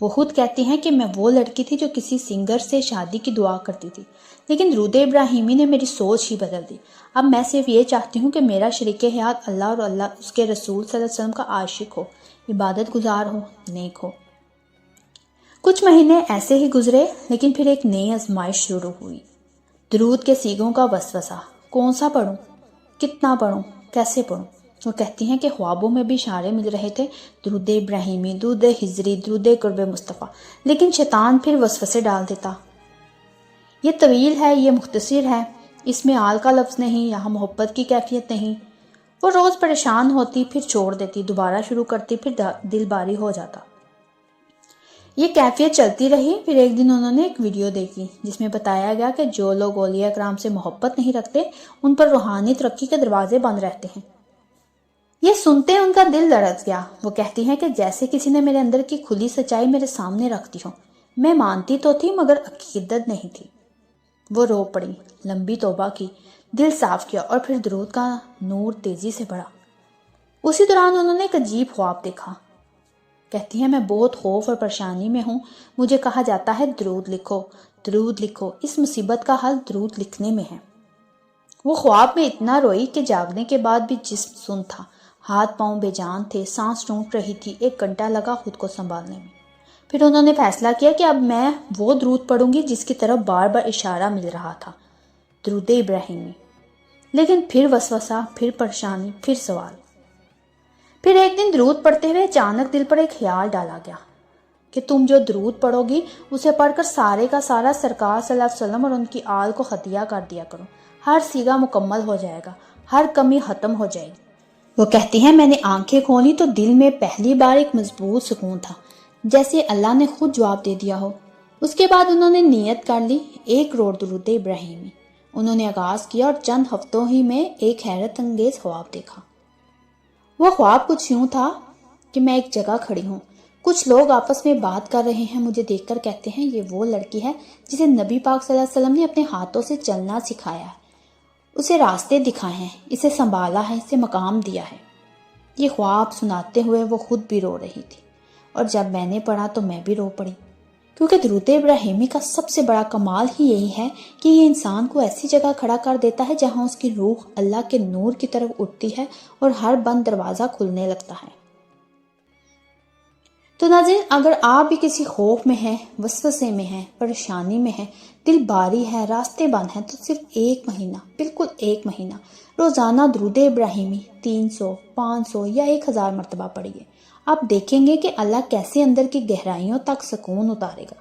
وہ خود کہتی ہیں کہ میں وہ لڑکی تھی جو کسی سنگر سے شادی کی دعا کرتی تھی، لیکن درود ابراہیمی نے میری سوچ ہی بدل دی۔ اب میں صرف یہ چاہتی ہوں کہ میرا شریک حیات اللہ اور اللہ اس کے رسول صلی اللہ علیہ وسلم کا عاشق ہو، عبادت گزار ہو، نیک ہو۔ کچھ مہینے ایسے ہی گزرے، لیکن پھر ایک نئی آزمائش شروع ہوئی۔ درود کے سیگوں کا وسوسہ، کون سا پڑھوں، کتنا پڑھوں، کیسے پڑھوں؟ وہ کہتی ہیں کہ خوابوں میں بھی اشارے مل رہے تھے، درود ابراہیمی، درود ہجری، درود قرب مصطفیٰ، لیکن شیطان پھر وسوسے ڈال دیتا۔ یہ طویل ہے، یہ مختصر ہے، اس میں آل کا لفظ نہیں، یہاں محبت کی کیفیت نہیں۔ وہ روز پریشان ہوتی، پھر چھوڑ دیتی، دوبارہ شروع کرتی، پھر دل باری ہو جاتا۔ یہ کیفیت چلتی رہی۔ پھر ایک دن انہوں نے ایک ویڈیو دیکھی جس میں بتایا گیا کہ جو لوگ اولیاء کرام سے محبت نہیں رکھتے ان پر روحانی ترقی کے دروازے بند رہتے ہیں۔ یہ سنتے ان کا دل لرز گیا۔ وہ کہتی ہیں کہ جیسے کسی نے میرے اندر کی کھلی سچائی میرے سامنے رکھ دی ہو۔ میں مانتی تو تھی مگر عقیدت نہیں تھی۔ وہ رو پڑی، لمبی توبہ کی، دل صاف کیا اور پھر درود کا نور تیزی سے بڑھا۔ اسی دوران انہوں نے ایک عجیب خواب دیکھا۔ کہتی ہیں میں بہت خوف اور پریشانی میں ہوں، مجھے کہا جاتا ہے درود لکھو، درود لکھو، اس مصیبت کا حل درود لکھنے میں ہے۔ وہ خواب میں اتنا روئی کہ جاگنے کے بعد بھی جسم سن تھا، ہاتھ پاؤں بے جان تھے، سانس ٹوٹ رہی تھی۔ 1 گھنٹہ لگا خود کو سنبھالنے میں۔ پھر انہوں نے فیصلہ کیا کہ اب میں وہ درود پڑھوں گی جس کی طرف بار بار اشارہ مل رہا تھا، درود ابراہیمی۔ لیکن پھر وسوسہ، پھر پریشانی، پھر سوال۔ پھر ایک دن درود پڑھتے ہوئے اچانک دل پر ایک خیال ڈالا گیا کہ تم جو درود پڑھو گی اسے پڑھ کر سارے کا سارا سرکار صلی اللہ علیہ وسلم اور ان کی آل کو ہدیہ کر دیا کرو۔ ہر سیگا مکمل ہو جائے گا، ہر کمی ختم ہو جائے گی۔ وہ کہتی ہیں میں نے آنکھیں کھولی تو دل میں پہلی بار ایک مضبوط سکون تھا، جیسے اللہ نے خود جواب دے دیا ہو۔ اس کے بعد انہوں نے نیت کر لی، 1 کروڑ درود ابراہیمی۔ انہوں نے آغاز کیا اور چند ہفتوں ہی میں ایک حیرت انگیز خواب دیکھا۔ وہ خواب کچھ یوں تھا کہ میں ایک جگہ کھڑی ہوں، کچھ لوگ آپس میں بات کر رہے ہیں، مجھے دیکھ کر کہتے ہیں یہ وہ لڑکی ہے جسے نبی پاک صلی اللہ علیہ وسلم نے اپنے ہاتھوں سے چلنا سکھایا ہے، اسے راستے دکھائے ہیں، اسے سنبھالا ہے، اسے مقام دیا ہے۔ یہ خواب سناتے ہوئے وہ خود بھی رو رہی تھی، اور جب میں نے پڑھا تو میں بھی رو پڑی، کیونکہ درود ابراہیمی کا سب سے بڑا کمال ہی یہی ہے کہ یہ انسان کو ایسی جگہ کھڑا کر دیتا ہے جہاں اس کی روح اللہ کے نور کی طرف اٹھتی ہے اور ہر بند دروازہ کھلنے لگتا ہے۔ تو ناظرین، اگر آپ بھی کسی خوف میں ہیں، وسوسے میں ہیں، پریشانی میں ہیں، دل باری ہے، راستے بند ہیں، تو صرف 1 مہینہ، بالکل 1 مہینہ روزانہ درود ابراہیمی 300، 500 یا 1000 مرتبہ پڑھیے۔ آپ دیکھیں گے کہ اللہ کیسے اندر کی گہرائیوں تک سکون اتارے گا،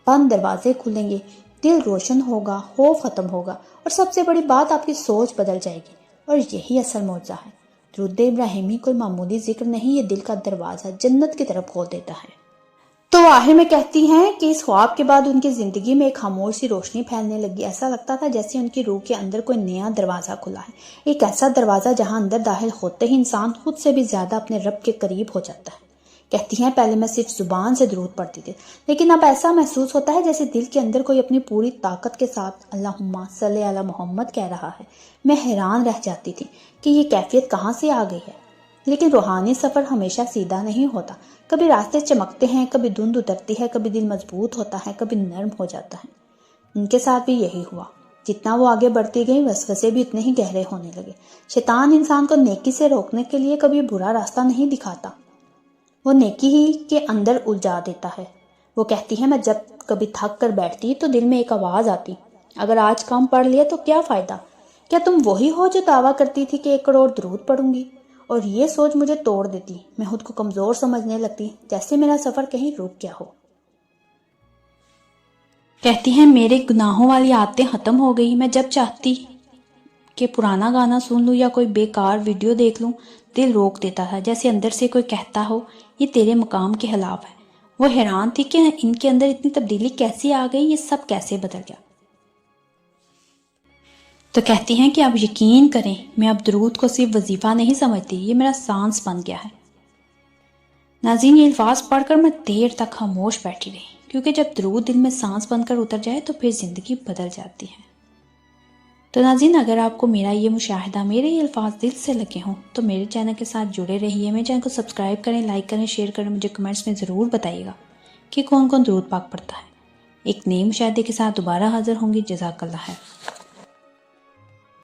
بند دروازے کھلیں گے، دل روشن ہوگا، خوف ختم ہوگا، اور سب سے بڑی بات آپ کی سوچ بدل جائے گی، اور یہی اصل معجزہ ہے۔ درود ابراہیمی کوئی معمولی ذکر نہیں، یہ دل کا دروازہ جنت کی طرف کھول دیتا ہے۔ تو آخر میں کہتی ہیں کہ اس خواب کے بعد ان کی زندگی میں ایک خاموش سی روشنی پھیلنے لگی۔ ایسا لگتا تھا جیسے ان کی روح کے اندر کوئی نیا دروازہ کھلا ہے، ایک ایسا دروازہ جہاں اندر داخل ہوتے ہی انسان خود سے بھی زیادہ اپنے رب کے قریب ہو جاتا ہے۔ کہتی ہیں پہلے میں صرف زبان سے درود پڑھتی تھی، لیکن اب ایسا محسوس ہوتا ہے جیسے دل کے اندر کوئی اپنی پوری طاقت کے ساتھ اللہم صلی علی محمد کہہ رہا ہے۔ میں حیران رہ جاتی تھی کہ یہ کیفیت کہاں سے آ گئی ہے۔ لیکن روحانی سفر ہمیشہ سیدھا نہیں ہوتا، کبھی راستے چمکتے ہیں، کبھی دھند اترتی ہے، کبھی دل مضبوط ہوتا ہے، کبھی نرم ہو جاتا ہے۔ ان کے ساتھ بھی یہی ہوا۔ جتنا وہ آگے بڑھتی گئی وسوسے بھی اتنے ہی گہرے ہونے لگے۔ شیطان انسان کو نیکی سے روکنے کے لیے کبھی برا راستہ نہیں دکھاتا، وہ نیکی ہی کے اندر الجھا دیتا ہے۔ وہ کہتی ہے میں جب کبھی تھک کر بیٹھتی تو دل میں ایک آواز آتی، اگر آج کم پڑھ لیا تو کیا فائدہ؟ کیا تم وہی ہو جو دعویٰ کرتی تھی کہ 1 کروڑ درود پڑھوں گی؟ اور یہ سوچ مجھے توڑ دیتی، میں خود کو کمزور سمجھنے لگتی، جیسے میرا سفر کہیں رک گیا ہو۔ کہتی ہیں میرے گناہوں والی عادتیں ختم ہو گئی، میں جب چاہتی کہ پرانا گانا سن لوں یا کوئی بیکار ویڈیو دیکھ لوں، دل روک دیتا تھا، جیسے اندر سے کوئی کہتا ہو یہ تیرے مقام کے خلاف ہے۔ وہ حیران تھی کہ ان کے اندر اتنی تبدیلی کیسی آ گئی، یہ سب کیسے بدل گیا۔ تو کہتی ہیں کہ اب یقین کریں میں اب درود کو صرف وظیفہ نہیں سمجھتی، یہ میرا سانس بن گیا ہے۔ ناظرین، یہ الفاظ پڑھ کر میں دیر تک خاموش بیٹھی رہی، کیونکہ جب درود دل میں سانس بن کر اتر جائے تو پھر زندگی بدل جاتی ہے۔ تو ناظرین، اگر آپ کو میرا یہ مشاہدہ، میرے یہ الفاظ دل سے لگے ہوں تو میرے چینل کے ساتھ جڑے رہیے، میرے چینل کو سبسکرائب کریں، لائک کریں، شیئر کریں، مجھے کمنٹس میں ضرور بتائیے گا کہ کون کون درود پاک پڑھتا ہے۔ ایک نئے مشاہدے کے ساتھ دوبارہ حاضر ہوں گی۔ جزاک اللہ خیر۔